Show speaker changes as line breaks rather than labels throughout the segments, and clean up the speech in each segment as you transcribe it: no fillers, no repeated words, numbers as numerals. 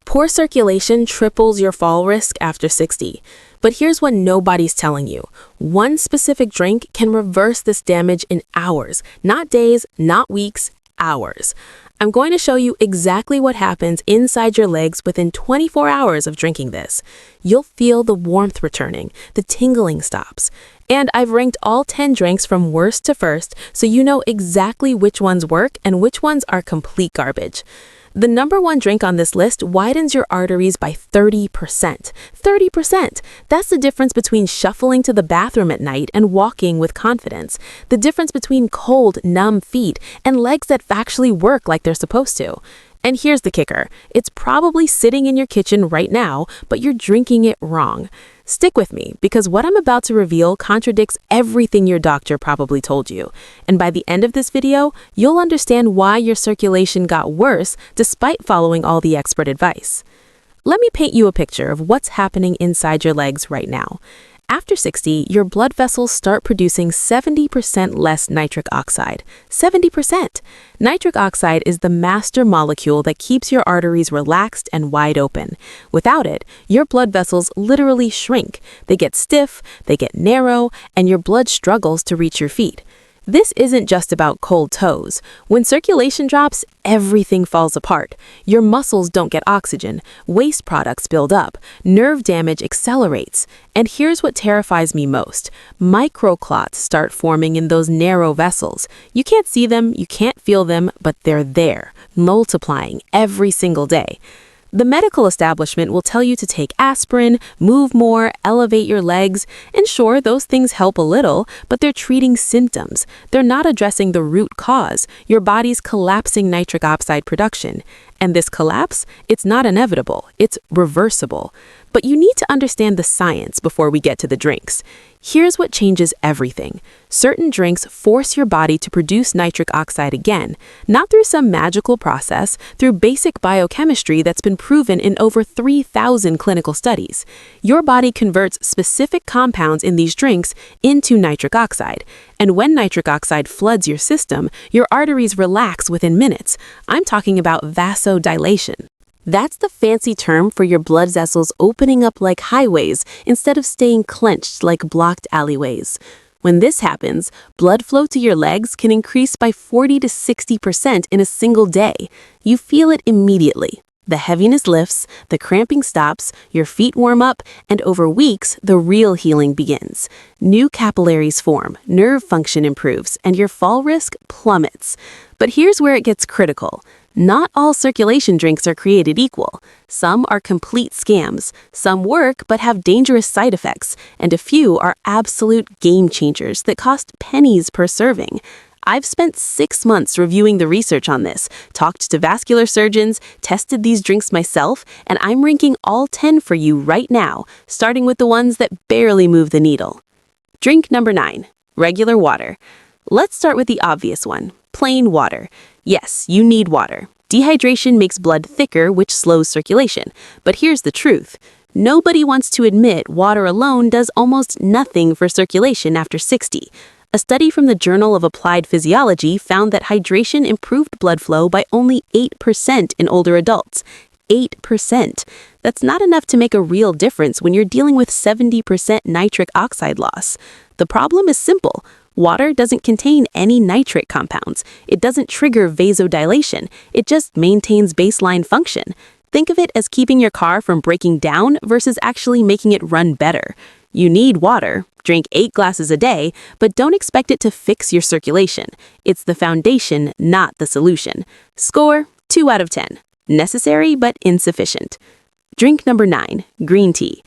Poor circulation triples your fall risk after 60. But here's what nobody's telling you. One specific drink can reverse this damage in hours, not days, not weeks, hours. I'm going to show you exactly what happens inside your legs within 24 hours of drinking this. You'll feel the warmth returning, the tingling stops. And I've ranked all 10 drinks from worst to first so you know exactly which ones work and which ones are complete garbage. The number one drink on this list widens your arteries by 30%. 30%! That's the difference between shuffling to the bathroom at night and walking with confidence. The difference between cold, numb feet and legs that actually work like they're supposed to. And here's the kicker. It's probably sitting in your kitchen right now, but you're drinking it wrong. Stick with me, because what I'm about to reveal contradicts everything your doctor probably told you. And by the end of this video, you'll understand why your circulation got worse despite following all the expert advice. Let me paint you a picture of what's happening inside your legs right now. After 60, your blood vessels start producing 70% less nitric oxide. 70%! Nitric oxide is the master molecule that keeps your arteries relaxed and wide open. Without it, your blood vessels literally shrink. They get stiff, they get narrow, and your blood struggles to reach your feet. This isn't just about cold toes. When circulation drops, everything falls apart. Your muscles don't get oxygen, waste products build up, nerve damage accelerates. And here's what terrifies me most. Microclots start forming in those narrow vessels. You can't see them, you can't feel them, but they're there, multiplying every single day. The medical establishment will tell you to take aspirin, move more, elevate your legs, and sure, those things help a little, but they're treating symptoms. They're not addressing the root cause, your body's collapsing nitric oxide production. And this collapse, it's not inevitable, it's reversible. But you need to understand the science before we get to the drinks. Here's what changes everything. Certain drinks force your body to produce nitric oxide again, not through some magical process, through basic biochemistry that's been proven in over 3,000 clinical studies. Your body converts specific compounds in these drinks into nitric oxide. And when nitric oxide floods your system, your arteries relax within minutes. I'm talking about vasodilation. That's the fancy term for your blood vessels opening up like highways instead of staying clenched like blocked alleyways. When this happens, blood flow to your legs can increase by 40 to 60% in a single day. You feel it immediately. The heaviness lifts, the cramping stops, your feet warm up, and over weeks, the real healing begins. New capillaries form, nerve function improves, and your fall risk plummets. But here's where it gets critical. Not all circulation drinks are created equal. Some are complete scams, some work but have dangerous side effects, and a few are absolute game changers that cost pennies per serving. I've spent 6 months reviewing the research on this, talked to vascular surgeons, tested these drinks myself, and I'm ranking all 10 for you right now, starting with the ones that barely move the needle. Drink number 9, regular water. Let's start with the obvious one, plain water. Yes, you need water. Dehydration makes blood thicker, which slows circulation. But here's the truth. Nobody wants to admit water alone does almost nothing for circulation after 60. A study from the Journal of Applied Physiology found that hydration improved blood flow by only 8% in older adults. 8%. That's not enough to make a real difference when you're dealing with 70% nitric oxide loss. The problem is simple. Water doesn't contain any nitrate compounds. It doesn't trigger vasodilation. It just maintains baseline function. Think of it as keeping your car from breaking down versus actually making it run better. You need water. Drink 8 glasses a day, but don't expect it to fix your circulation. It's the foundation, not the solution. Score, 2 out of 10. Necessary but insufficient. Drink number 9, green tea.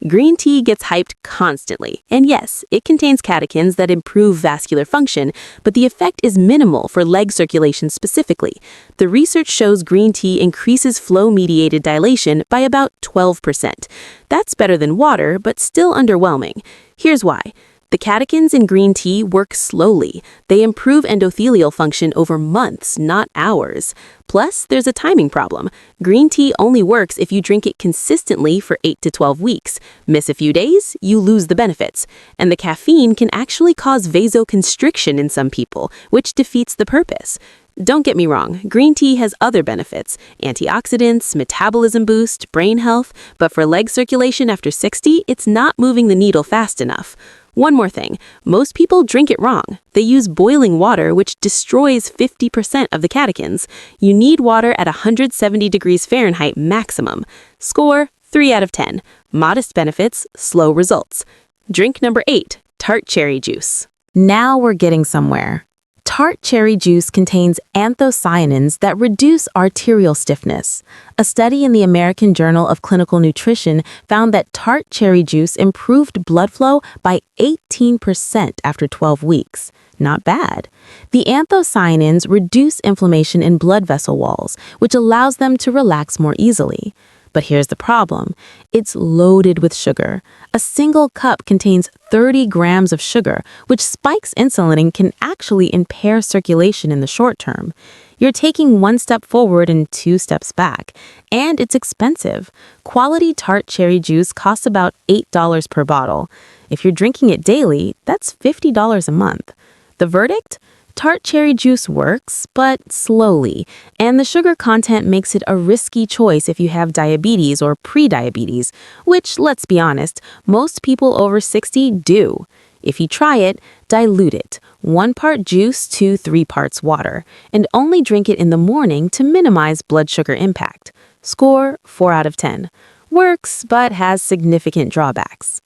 Green tea gets hyped constantly, and yes, it contains catechins that improve vascular function, but the effect is minimal for leg circulation specifically. The research shows green tea increases flow-mediated dilation by about 12%. That's better than water, but still underwhelming. Here's why. The catechins in green tea work slowly. They improve endothelial function over months, not hours. Plus, there's a timing problem. Green tea only works if you drink it consistently for 8 to 12 weeks. Miss a few days, you lose the benefits. And the caffeine can actually cause vasoconstriction in some people, which defeats the purpose. Don't get me wrong, green tea has other benefits, antioxidants, metabolism boost, brain health, but for leg circulation after 60, it's not moving the needle fast enough. One more thing, most people drink it wrong. They use boiling water, which destroys 50% of the catechins. You need water at 170 degrees Fahrenheit maximum. Score, 3 out of 10. Modest benefits, slow results. Drink number 8, tart cherry juice. Now we're getting somewhere. Tart cherry juice contains anthocyanins that reduce arterial stiffness. A study in the American Journal of Clinical Nutrition found that tart cherry juice improved blood flow by 18% after 12 weeks. Not bad. The anthocyanins reduce inflammation in blood vessel walls, which allows them to relax more easily. But here's the problem. It's loaded with sugar. A single cup contains 30 grams of sugar, which spikes insulin and can actually impair circulation in the short term. You're taking 1 step forward and 2 steps back. And it's expensive. Quality tart cherry juice costs about $8 per bottle. If you're drinking it daily, that's $50 a month. The verdict? Tart cherry juice works, but slowly, and the sugar content makes it a risky choice if you have diabetes or pre-diabetes, which, let's be honest, most people over 60 do. If you try it, dilute it, 1 part juice to 3 parts water, and only drink it in the morning to minimize blood sugar impact. Score, 4 out of 10. Works, but has significant drawbacks.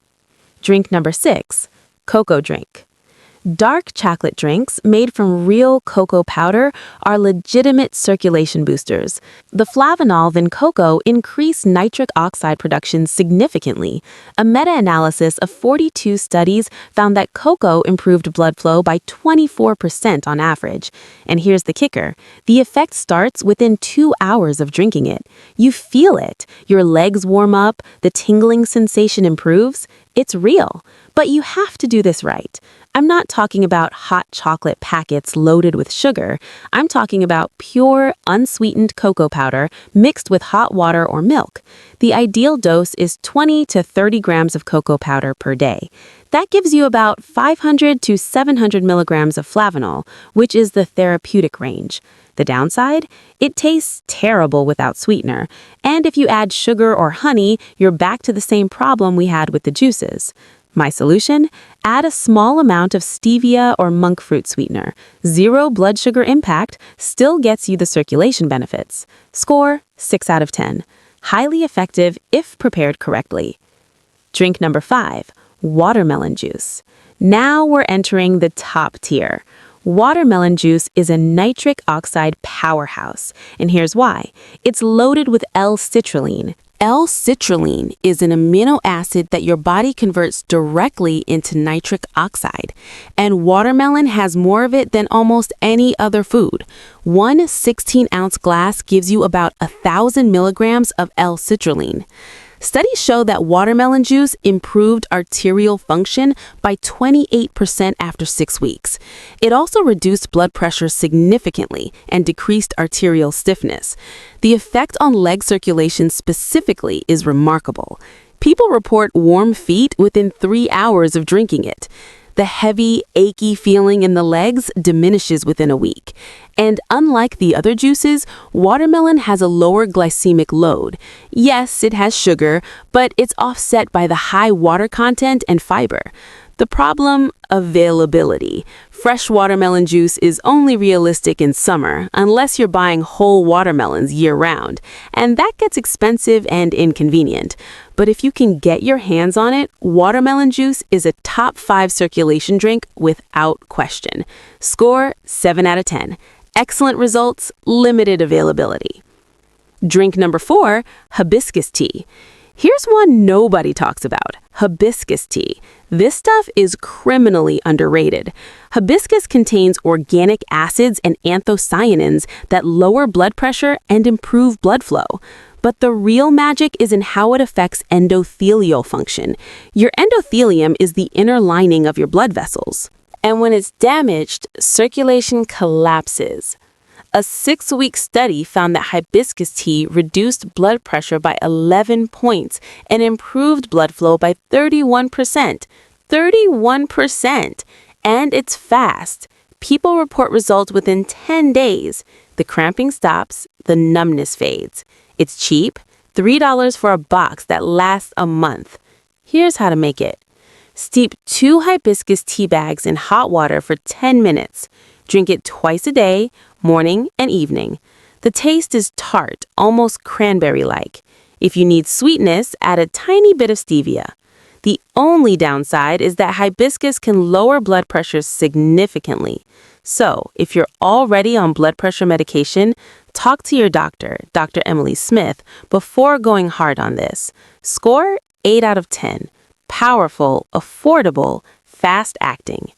Drink number 6, cocoa drink. Dark chocolate drinks made from real cocoa powder are legitimate circulation boosters. The flavanols in cocoa increase nitric oxide production significantly. A meta-analysis of 42 studies found that cocoa improved blood flow by 24% on average. And here's the kicker. The effect starts within 2 hours of drinking it. You feel it. Your legs warm up. The tingling sensation improves. It's real. But you have to do this right. I'm not talking about hot chocolate packets loaded with sugar. I'm talking about pure, unsweetened cocoa powder mixed with hot water or milk. The ideal dose is 20 to 30 grams of cocoa powder per day. That gives you about 500 to 700 milligrams of flavanol, which is the therapeutic range. The downside? It tastes terrible without sweetener. And if you add sugar or honey, you're back to the same problem we had with the juices. My solution? Add a small amount of stevia or monk fruit sweetener. 0 blood sugar impact, still gets you the circulation benefits. Score, 6 out of 10. Highly effective if prepared correctly. Drink number 5, watermelon juice. Now we're entering the top tier. Watermelon juice is a nitric oxide powerhouse, and here's why. It's loaded with L-citrulline. L-citrulline is an amino acid that your body converts directly into nitric oxide, and watermelon has more of it than almost any other food. One 16-ounce glass gives you about 1,000 milligrams of L-citrulline. Studies show that watermelon juice improved arterial function by 28% after 6 weeks. It also reduced blood pressure significantly and decreased arterial stiffness. The effect on leg circulation specifically is remarkable. People report warm feet within 3 hours of drinking it. The heavy, achy feeling in the legs diminishes within a week. And unlike the other juices, watermelon has a lower glycemic load. Yes, it has sugar, but it's offset by the high water content and fiber. The problem? Availability. Fresh watermelon juice is only realistic in summer, unless you're buying whole watermelons year-round, and that gets expensive and inconvenient. But if you can get your hands on it, watermelon juice is a top 5 circulation drink without question. Score, 7 out of 10. Excellent results, limited availability. Drink number 4, hibiscus tea. Here's one nobody talks about, hibiscus tea. This stuff is criminally underrated. Hibiscus contains organic acids and anthocyanins that lower blood pressure and improve blood flow. But the real magic is in how it affects endothelial function. Your endothelium is the inner lining of your blood vessels. And when it's damaged, circulation collapses. A 6-week study found that hibiscus tea reduced blood pressure by 11 points and improved blood flow by 31%. 31%! And it's fast. People report results within 10 days. The cramping stops, the numbness fades. It's cheap, $3 for a box that lasts a month. Here's how to make it. Steep 2 hibiscus tea bags in hot water for 10 minutes. Drink it twice a day, morning and evening. The taste is tart, almost cranberry-like. If you need sweetness, add a tiny bit of stevia. The only downside is that hibiscus can lower blood pressure significantly. So, if you're already on blood pressure medication, talk to your doctor, Dr. Emily Smith, before going hard on this. Score 8 out of 10. Powerful, affordable, fast-acting.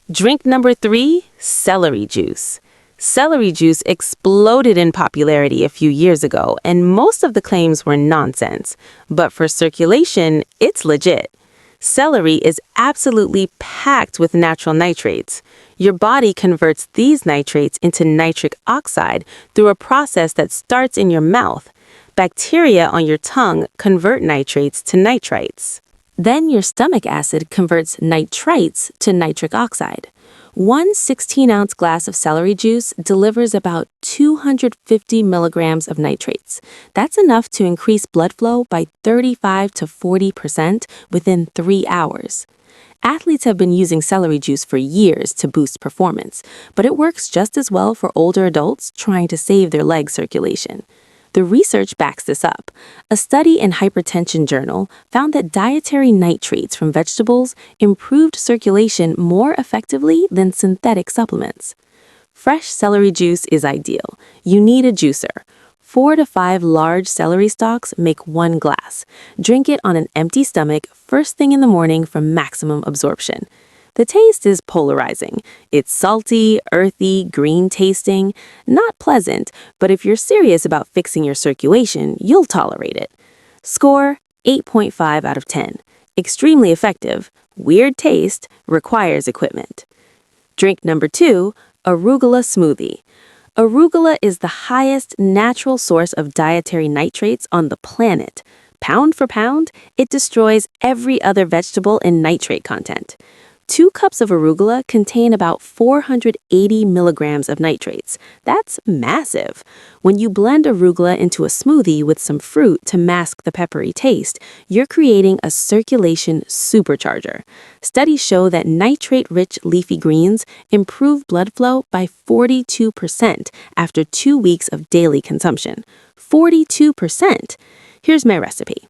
Drink number 3, celery juice. Celery juice exploded in popularity a few years ago, and most of the claims were nonsense. But for circulation, it's legit. Celery is absolutely packed with natural nitrates. Your body converts these nitrates into nitric oxide through a process that starts in your mouth. Bacteria on your tongue convert nitrates to nitrites. Then your stomach acid converts nitrites to nitric oxide. One 16-ounce glass of celery juice delivers about 250 milligrams of nitrates. That's enough to increase blood flow by 35 to 40% within 3 hours. Athletes have been using celery juice for years to boost performance, but it works just as well for older adults trying to save their leg circulation. The research backs this up. A study in Hypertension Journal found that dietary nitrates from vegetables improved circulation more effectively than synthetic supplements. Fresh celery juice is ideal. You need a juicer. 4 to 5 large celery stalks make 1 glass. Drink it on an empty stomach first thing in the morning for maximum absorption. The taste is polarizing. It's salty, earthy, green tasting, not pleasant, but if you're serious about fixing your circulation, you'll tolerate it. Score 8.5 out of 10. Extremely effective, weird taste, requires equipment. Drink number 2, Arugula Smoothie. Arugula is the highest natural source of dietary nitrates on the planet. Pound for pound, it destroys every other vegetable in nitrate content. 2 cups of arugula contain about 480 milligrams of nitrates. That's massive. When you blend arugula into a smoothie with some fruit to mask the peppery taste, you're creating a circulation supercharger. Studies show that nitrate-rich leafy greens improve blood flow by 42% after 2 weeks of daily consumption. 42%! Here's my recipe.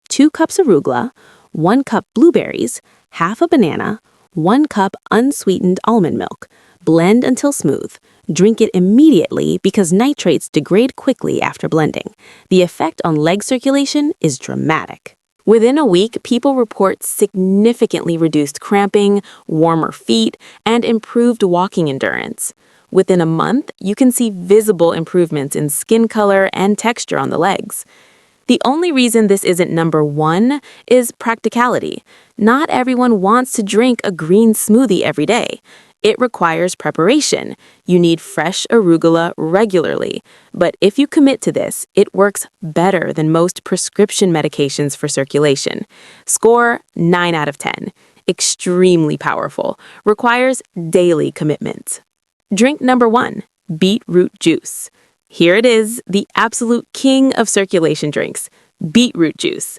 2 cups arugula, 1 cup blueberries, half a banana, 1 cup unsweetened almond milk. Blend until smooth. Drink it immediately because nitrates degrade quickly after blending. The effect on leg circulation is dramatic. Within a week, people report significantly reduced cramping, warmer feet, and improved walking endurance. Within a month, you can see visible improvements in skin color and texture on the legs. The only reason this isn't number 1 is practicality. Not everyone wants to drink a green smoothie every day. It requires preparation. You need fresh arugula regularly. But if you commit to this, it works better than most prescription medications for circulation. Score 9 out of 10. Extremely powerful. Requires daily commitment. Drink number 1, Beetroot Juice. Here it is, the absolute king of circulation drinks, beetroot juice.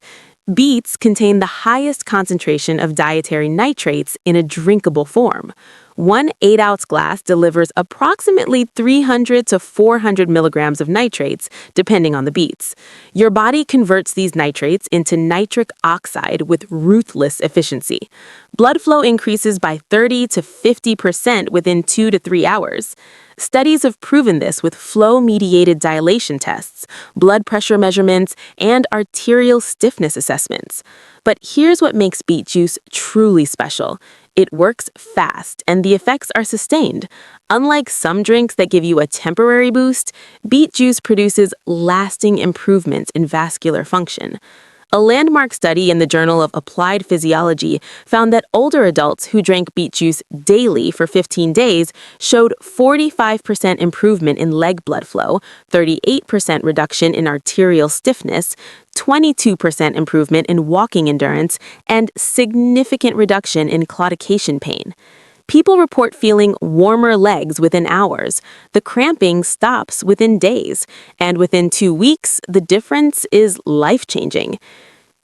Beets contain the highest concentration of dietary nitrates in a drinkable form. 1 8-ounce glass delivers approximately 300 to 400 milligrams of nitrates, depending on the beets. Your body converts these nitrates into nitric oxide with ruthless efficiency. Blood flow increases by 30 to 50% within 2 to 3 hours. Studies have proven this with flow-mediated dilation tests, blood pressure measurements, and arterial stiffness assessments. But here's what makes beet juice truly special. It works fast, and the effects are sustained. Unlike some drinks that give you a temporary boost, beet juice produces lasting improvements in vascular function. A landmark study in the Journal of Applied Physiology found that older adults who drank beet juice daily for 15 days showed 45% improvement in leg blood flow, 38% reduction in arterial stiffness, 22% improvement in walking endurance, and significant reduction in claudication pain. People report feeling warmer legs within hours. The cramping stops within days. And within 2 weeks, the difference is life-changing.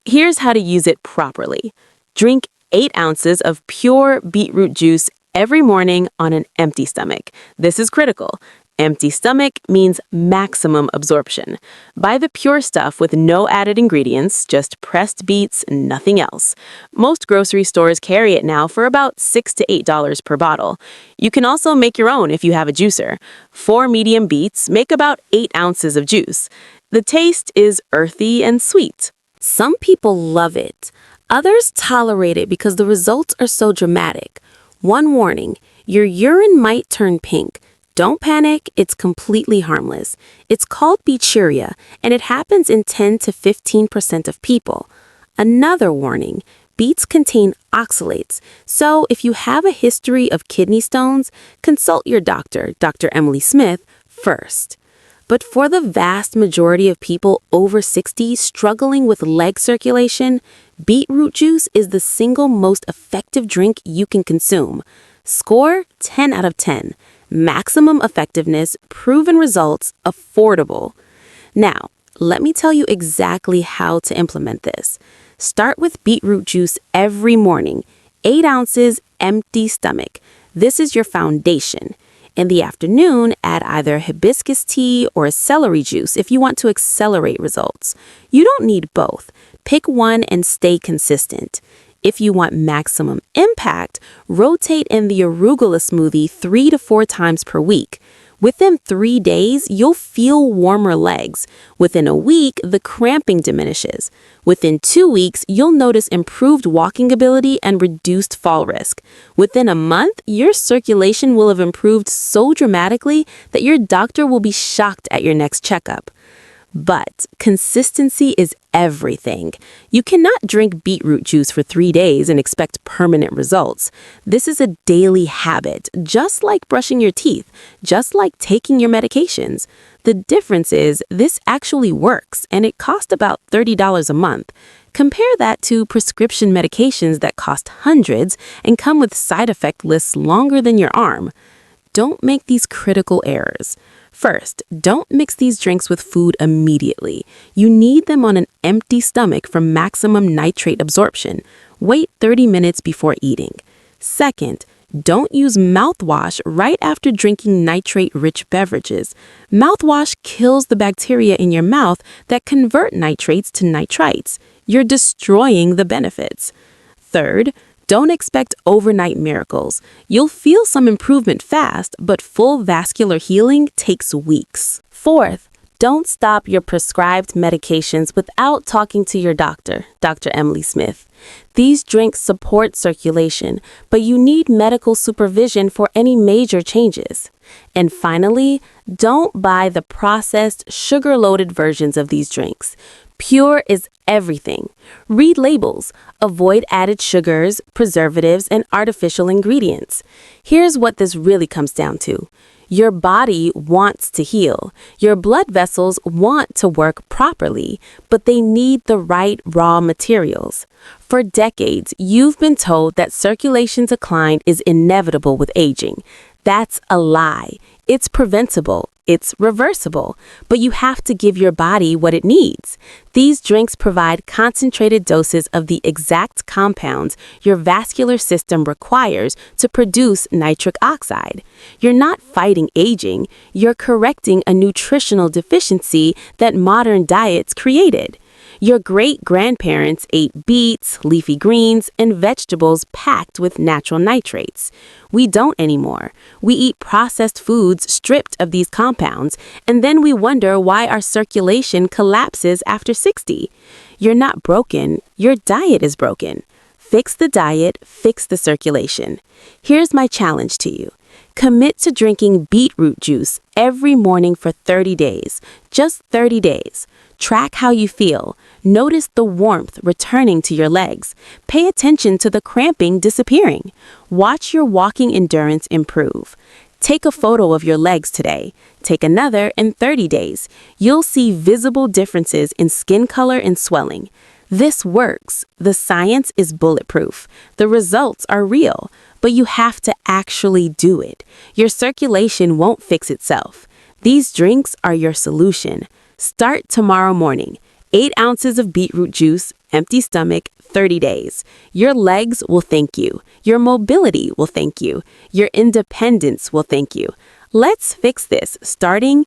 Here's how to use it properly. Drink 8 ounces of pure beetroot juice every morning on an empty stomach. This is critical. Empty stomach means maximum absorption. Buy the pure stuff with no added ingredients, just pressed beets, nothing else. Most grocery stores carry it now for about $6 to $8 per bottle. You can also make your own if you have a juicer. 4 medium beets make about 8 ounces of juice. The taste is earthy and sweet. Some people love it. Others tolerate it because the results are so dramatic. One warning, your urine might turn pink. Don't panic, it's completely harmless. It's called beechuria, and it happens in 10 to 15% of people. Another warning, beets contain oxalates, so if you have a history of kidney stones, consult your doctor, Dr. Emily Smith, first. But for the vast majority of people over 60 struggling with leg circulation, beetroot juice is the single most effective drink you can consume. Score 10 out of 10. Maximum effectiveness, proven results, affordable. Now, let me tell you exactly how to implement this. Start with beetroot juice every morning, 8 ounces, empty stomach. This is your foundation. In the afternoon, add either hibiscus tea or celery juice if you want to accelerate results. You don't need both. Pick one and stay consistent. If you want maximum impact, rotate in the Arugula Smoothie 3 to 4 times per week. Within 3 days, you'll feel warmer legs. Within a week, the cramping diminishes. Within 2 weeks, you'll notice improved walking ability and reduced fall risk. Within a month, your circulation will have improved so dramatically that your doctor will be shocked at your next checkup. But consistency is everything. You cannot drink beetroot juice for 3 days and expect permanent results. This is a daily habit, just like brushing your teeth, just like taking your medications. The difference is this actually works, and it costs about $30 a month. Compare that to prescription medications that cost hundreds and come with side effect lists longer than your arm. Don't make these critical errors. First, don't mix these drinks with food immediately. You need them on an empty stomach for maximum nitrate absorption. Wait 30 minutes before eating. Second, don't use mouthwash right after drinking nitrate-rich beverages. Mouthwash kills the bacteria in your mouth that convert nitrates to nitrites. You're destroying the benefits. Third, don't expect overnight miracles. You'll feel some improvement fast, but full vascular healing takes weeks. Fourth, don't stop your prescribed medications without talking to your doctor, Dr. Emily Smith. These drinks support circulation, but you need medical supervision for any major changes. And finally, don't buy the processed, sugar-loaded versions of these drinks. Pure is everything. Read labels. Avoid added sugars, preservatives, and artificial ingredients. Here's what this really comes down to. Your body wants to heal. Your blood vessels want to work properly, but they need the right raw materials. For decades, you've been told that circulation decline is inevitable with aging. That's a lie. It's preventable. It's reversible, but you have to give your body what it needs. These drinks provide concentrated doses of the exact compounds your vascular system requires to produce nitric oxide. You're not fighting aging, you're correcting a nutritional deficiency that modern diets created. Your great-grandparents ate beets, leafy greens, and vegetables packed with natural nitrates. We don't anymore. We eat processed foods stripped of these compounds, and then we wonder why our circulation collapses after 60. You're not broken. Your diet is broken. Fix the diet, fix the circulation. Here's my challenge to you. Commit to drinking beetroot juice every morning for 30 days. Just 30 days. Track how you feel. Notice the warmth returning to your legs. Pay attention to the cramping disappearing. Watch your walking endurance improve. Take a photo of your legs today. Take another in 30 days. You'll see visible differences in skin color and swelling. This works. The science is bulletproof. The results are real, but you have to actually do it. Your circulation won't fix itself. These drinks are your solution. Start tomorrow morning. 8 ounces of beetroot juice, empty stomach, 30 days. Your legs will thank you. Your mobility will thank you. Your independence will thank you. Let's fix this starting